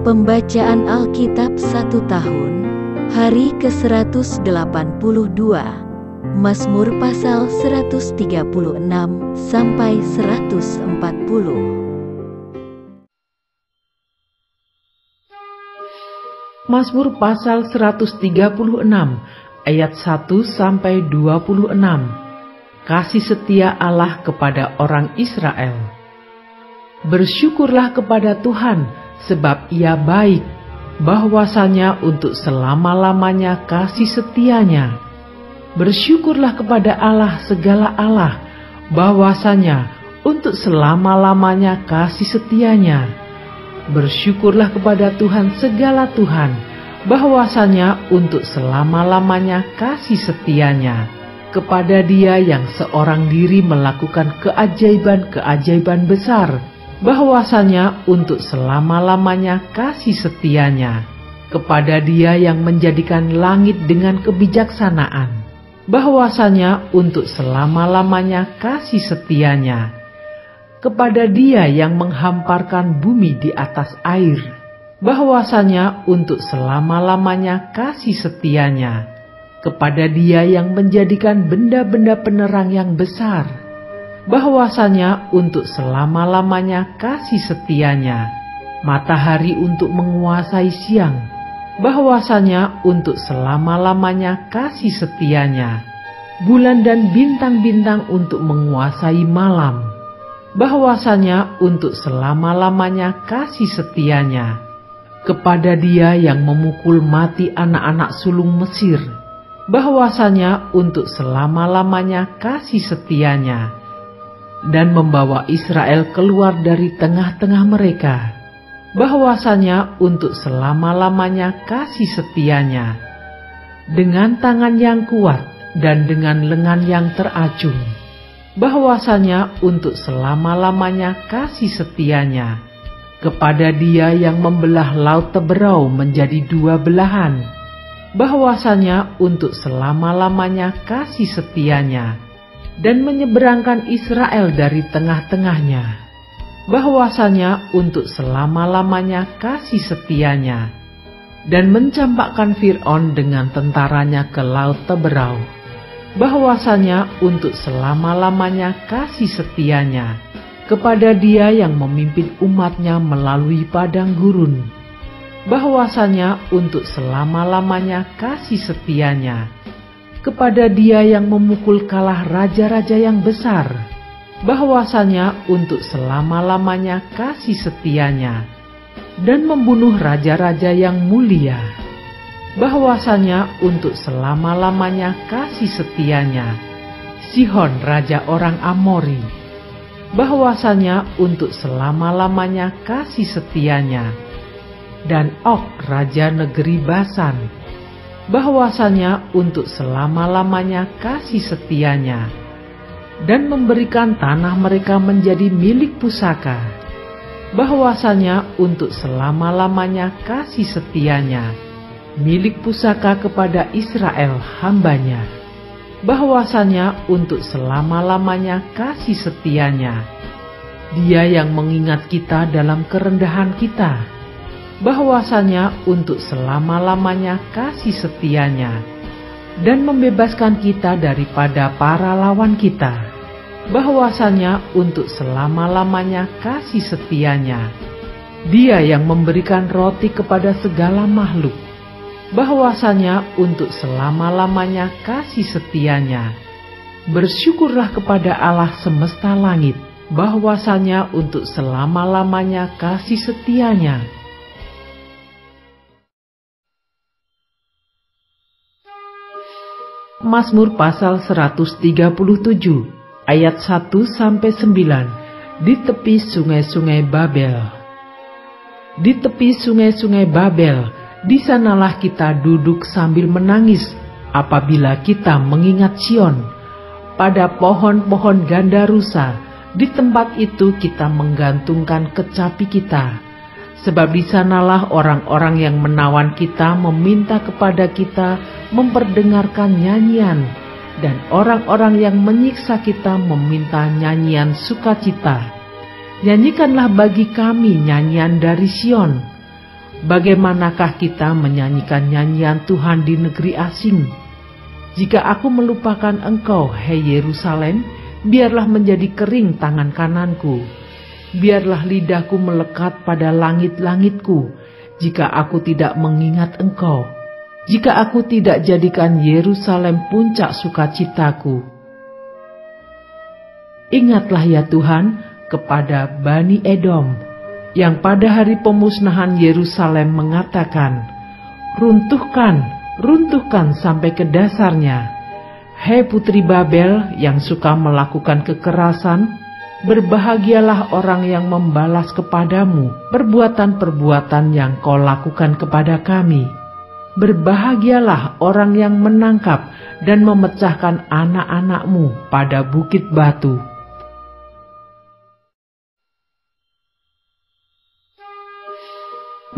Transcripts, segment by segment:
Pembacaan Alkitab 1 tahun, hari ke-182, Mazmur pasal 136 sampai 140. Mazmur pasal 136 ayat 1 sampai 26. Kasih setia Allah kepada orang Israel. Bersyukurlah kepada Tuhan, sebab Ia baik, bahwasanya untuk selama-lamanya kasih setianya. Bersyukurlah kepada Allah segala Allah, bahwasanya untuk selama-lamanya kasih setianya. Bersyukurlah kepada Tuhan segala Tuhan, bahwasanya untuk selama-lamanya kasih setianya. Kepada Dia yang seorang diri melakukan keajaiban-keajaiban besar, bahwasanya untuk selama-lamanya kasih setianya. Kepada Dia yang menjadikan langit dengan kebijaksanaan, bahwasanya untuk selama-lamanya kasih setianya. Kepada Dia yang menghamparkan bumi di atas air, bahwasanya untuk selama-lamanya kasih setianya. Kepada Dia yang menjadikan benda-benda penerang yang besar, bahwasanya untuk selama-lamanya kasih setianya. Matahari untuk menguasai siang, bahwasanya untuk selama-lamanya kasih setianya. Bulan dan bintang-bintang untuk menguasai malam, bahwasanya untuk selama-lamanya kasih setianya. Kepada Dia yang memukul mati anak-anak sulung Mesir, bahwasanya untuk selama-lamanya kasih setianya. Dan membawa Israel keluar dari tengah-tengah mereka, bahwasanya untuk selama-lamanya kasih setianya. Dengan tangan yang kuat dan dengan lengan yang teracung, bahwasanya untuk selama-lamanya kasih setianya. Kepada Dia yang membelah laut Teberau menjadi dua belahan, bahwasanya untuk selama-lamanya kasih setianya. Dan menyeberangkan Israel dari tengah-tengahnya, bahwasanya untuk selama-lamanya kasih setianya. Dan mencampakkan Fir'aun dengan tentaranya ke laut Teberau, bahwasanya untuk selama-lamanya kasih setianya. Kepada Dia yang memimpin umatnya melalui padang gurun, bahwasanya untuk selama-lamanya kasih setianya. Kepada Dia yang memukul kalah raja-raja yang besar, bahwasanya untuk selama-lamanya kasih setianya. Dan membunuh raja-raja yang mulia, bahwasanya untuk selama-lamanya kasih setianya. Sihon raja orang Amori, bahwasanya untuk selama-lamanya kasih setianya. Dan Og raja negeri Basan, bahwasanya untuk selama-lamanya kasih setianya. Dan memberikan tanah mereka menjadi milik pusaka, bahwasanya untuk selama-lamanya kasih setianya. Milik pusaka kepada Israel hambanya, bahwasanya untuk selama-lamanya kasih setianya. Dia yang mengingat kita dalam kerendahan kita, bahwasanya untuk selama-lamanya kasih setianya. Dan membebaskan kita daripada para lawan kita, bahwasanya untuk selama-lamanya kasih setianya. Dia yang memberikan roti kepada segala makhluk, bahwasanya untuk selama-lamanya kasih setianya. Bersyukurlah kepada Allah semesta langit, bahwasanya untuk selama-lamanya kasih setianya. Mazmur pasal 137 ayat 1 sampai 9. Di tepi sungai-sungai Babel. Di tepi sungai-sungai Babel, di sanalah kita duduk sambil menangis apabila kita mengingat Sion. Pada pohon-pohon gandarusa, di tempat itu kita menggantungkan kecapi kita. Sebab di sanalah orang-orang yang menawan kita meminta kepada kita memperdengarkan nyanyian, dan orang-orang yang menyiksa kita meminta nyanyian sukacita. Nyanyikanlah bagi kami nyanyian dari Sion. Bagaimanakah kita menyanyikan nyanyian Tuhan di negeri asing? Jika aku melupakan Engkau, hai Yerusalem, biarlah menjadi kering tangan kananku. Biarlah lidahku melekat pada langit-langitku, jika aku tidak mengingat Engkau. Jika aku tidak jadikan Yerusalem puncak sukacitaku. Ingatlah ya Tuhan kepada Bani Edom, yang pada hari pemusnahan Yerusalem mengatakan, runtuhkan, runtuhkan sampai ke dasarnya. Hai putri Babel yang suka melakukan kekerasan, berbahagialah orang yang membalas kepadamu perbuatan-perbuatan yang kau lakukan kepada kami. Berbahagialah orang yang menangkap dan memecahkan anak-anakmu pada bukit batu.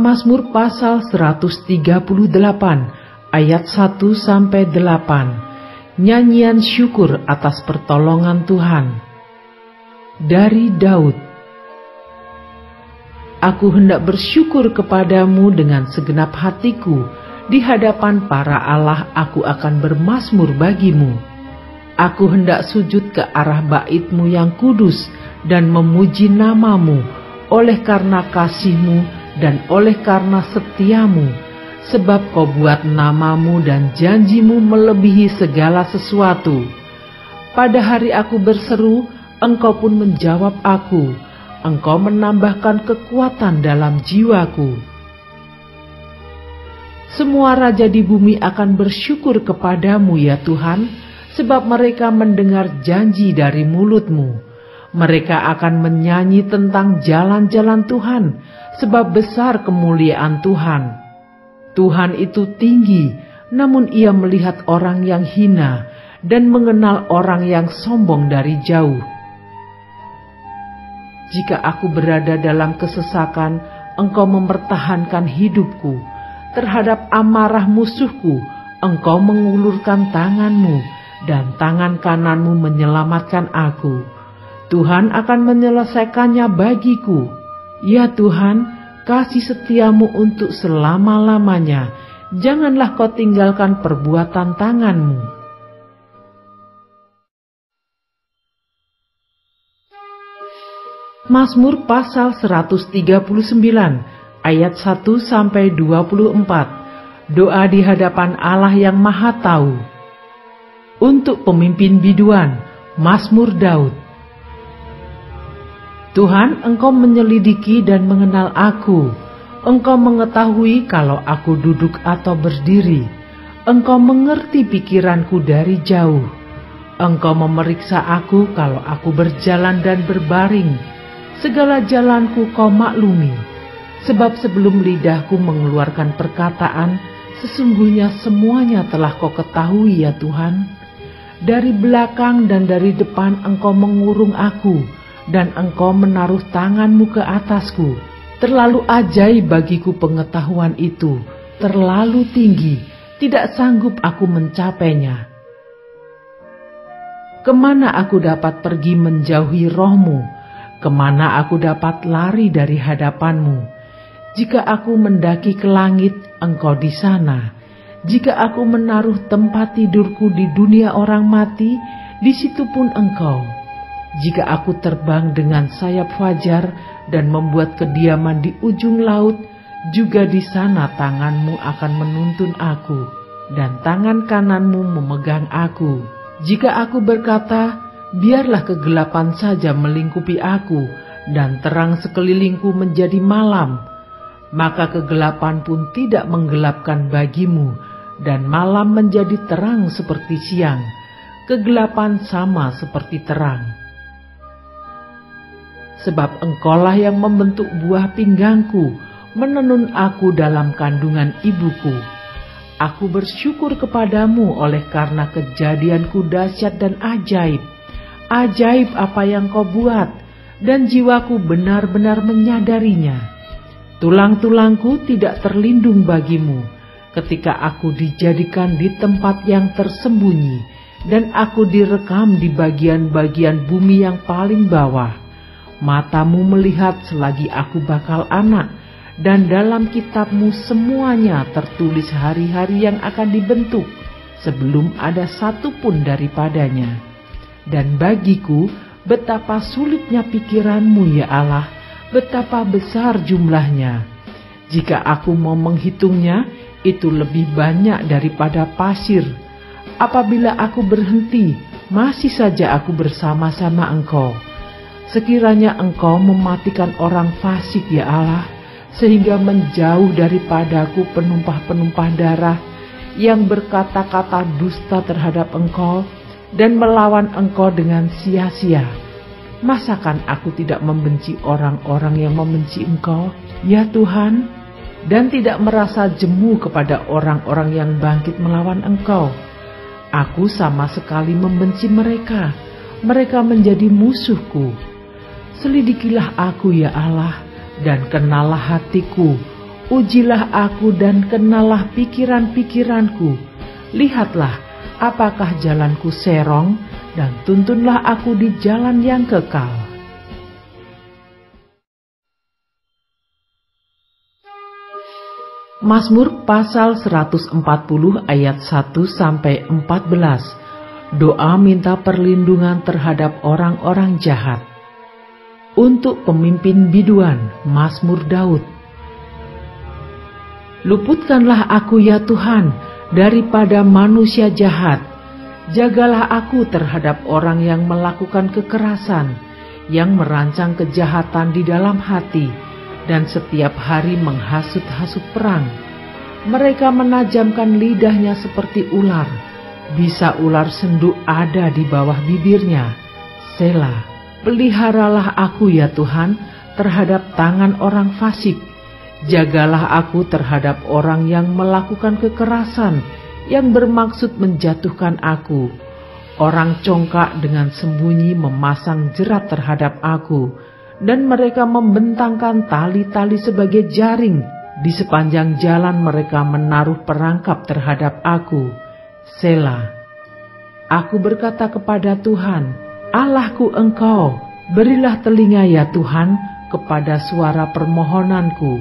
Mazmur pasal 138 ayat 1-8. Nyanyian syukur atas pertolongan Tuhan. Dari Daud. Aku hendak bersyukur kepadamu dengan segenap hatiku, di hadapan para Allah aku akan bermazmur bagimu. Aku hendak sujud ke arah bait-Mu yang kudus dan memuji nama-Mu oleh karena kasih-Mu dan oleh karena setiamu, sebab kau buat nama-Mu dan janji-Mu melebihi segala sesuatu. Pada hari aku berseru, Engkau pun menjawab aku, Engkau menambahkan kekuatan dalam jiwaku. Semua raja di bumi akan bersyukur kepadamu ya Tuhan, sebab mereka mendengar janji dari mulut-Mu. Mereka akan menyanyi tentang jalan-jalan Tuhan, sebab besar kemuliaan Tuhan. Tuhan itu tinggi, namun Ia melihat orang yang hina dan mengenal orang yang sombong dari jauh. Jika aku berada dalam kesesakan, Engkau mempertahankan hidupku. Terhadap amarah musuhku, Engkau mengulurkan tangan-Mu, dan tangan kanan-Mu menyelamatkan aku. Tuhan akan menyelesaikannya bagiku. Ya Tuhan, kasih setia-Mu untuk selama-lamanya. Janganlah Kau tinggalkan perbuatan tangan-Mu. Mazmur pasal 139 ayat 1-24. Doa di hadapan Allah yang Maha Tahu. Untuk pemimpin biduan, Mazmur Daud. Tuhan, Engkau menyelidiki dan mengenal aku. Engkau mengetahui kalau aku duduk atau berdiri. Engkau mengerti pikiranku dari jauh. Engkau memeriksa aku kalau aku berjalan dan berbaring. Segala jalanku Kau maklumi. Sebab sebelum lidahku mengeluarkan perkataan, sesungguhnya semuanya telah Kau ketahui ya Tuhan. Dari belakang dan dari depan Engkau mengurung aku, dan Engkau menaruh tangan-Mu ke atasku. Terlalu ajaib bagiku pengetahuan itu, terlalu tinggi, tidak sanggup aku mencapainya. Kemana aku dapat pergi menjauhi Roh-Mu? Kemana aku dapat lari dari hadapan-Mu? Jika aku mendaki ke langit, Engkau di sana. Jika aku menaruh tempat tidurku di dunia orang mati, di situ pun Engkau. Jika aku terbang dengan sayap fajar dan membuat kediaman di ujung laut, juga di sana tangan-Mu akan menuntun aku, dan tangan kanan-Mu memegang aku. Jika aku berkata, biarlah kegelapan saja melingkupi aku, dan terang sekelilingku menjadi malam, maka kegelapan pun tidak menggelapkan bagimu, dan malam menjadi terang seperti siang, kegelapan sama seperti terang. Sebab Engkaulah yang membentuk buah pinggangku, menenun aku dalam kandungan ibuku. Aku bersyukur kepadamu oleh karena kejadianku dahsyat dan ajaib. Ajaib apa yang Kau buat, dan jiwaku benar-benar menyadarinya. Tulang-tulangku tidak terlindung bagimu, ketika aku dijadikan di tempat yang tersembunyi, dan aku direkam di bagian-bagian bumi yang paling bawah. Matamu melihat selagi aku bakal anak, dan dalam kitab-Mu semuanya tertulis hari-hari yang akan dibentuk sebelum ada satu pun daripadanya. Dan bagiku, betapa sulitnya pikiran-Mu ya Allah, betapa besar jumlahnya. Jika aku mau menghitungnya, itu lebih banyak daripada pasir. Apabila aku berhenti, masih saja aku bersama-sama Engkau. Sekiranya Engkau mematikan orang fasik ya Allah, sehingga menjauh daripadaku penumpah-penumpah darah yang berkata-kata dusta terhadap Engkau dan melawan Engkau dengan sia-sia. Masakan aku tidak membenci orang-orang yang membenci Engkau, ya Tuhan, dan tidak merasa jemu kepada orang-orang yang bangkit melawan Engkau? Aku sama sekali membenci mereka, mereka menjadi musuhku. Selidikilah aku ya Allah, dan kenalah hatiku. Ujilah aku dan kenalah pikiran-pikiranku. Lihatlah, apakah jalanku serong, dan tuntunlah aku di jalan yang kekal. Mazmur pasal 140 ayat 1-14. Doa minta perlindungan terhadap orang-orang jahat. Untuk pemimpin biduan, Mazmur Daud. Luputkanlah aku ya Tuhan daripada manusia jahat. Jagalah aku terhadap orang yang melakukan kekerasan, yang merancang kejahatan di dalam hati, dan setiap hari menghasut-hasut perang. Mereka menajamkan lidahnya seperti ular. Bisa ular senduk ada di bawah bibirnya. Selah. Peliharalah aku ya Tuhan terhadap tangan orang fasik. Jagalah aku terhadap orang yang melakukan kekerasan, yang bermaksud menjatuhkan aku. Orang congkak dengan sembunyi memasang jerat terhadap aku, dan mereka membentangkan tali-tali sebagai jaring. Di sepanjang jalan mereka menaruh perangkap terhadap aku. Selah. Aku berkata kepada Tuhan, Allahku Engkau, berilah telinga ya Tuhan kepada suara permohonanku.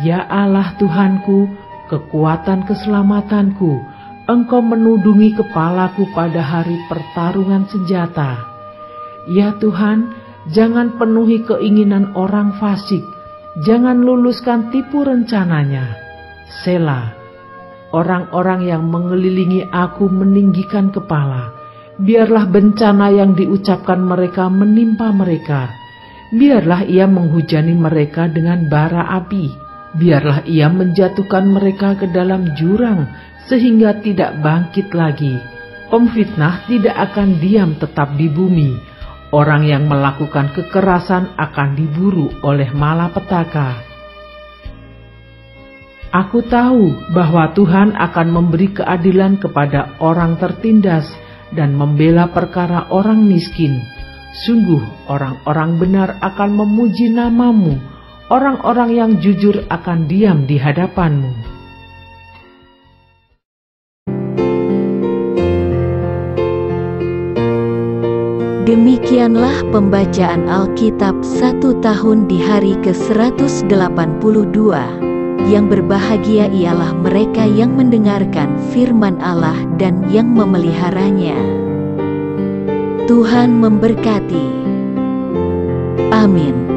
Ya Allah Tuhanku, kekuatan keselamatanku, Engkau menudungi kepalaku pada hari pertarungan senjata. Ya Tuhan, jangan penuhi keinginan orang fasik, jangan luluskan tipu rencananya. Selah. Orang-orang yang mengelilingi aku meninggikan kepala. Biarlah bencana yang diucapkan mereka menimpa mereka. Biarlah ia menghujani mereka dengan bara api. Biarlah ia menjatuhkan mereka ke dalam jurang sehingga tidak bangkit lagi. Pemfitnah tidak akan diam tetap di bumi. Orang yang melakukan kekerasan akan diburu oleh malapetaka. Aku tahu bahwa Tuhan akan memberi keadilan kepada orang tertindas dan membela perkara orang miskin. Sungguh orang-orang benar akan memuji nama-Mu, orang-orang yang jujur akan diam di hadapan-Mu. Demikianlah pembacaan Alkitab 1 tahun di hari ke-182. Yang berbahagia ialah mereka yang mendengarkan firman Allah dan yang memeliharanya. Tuhan memberkati. Amin.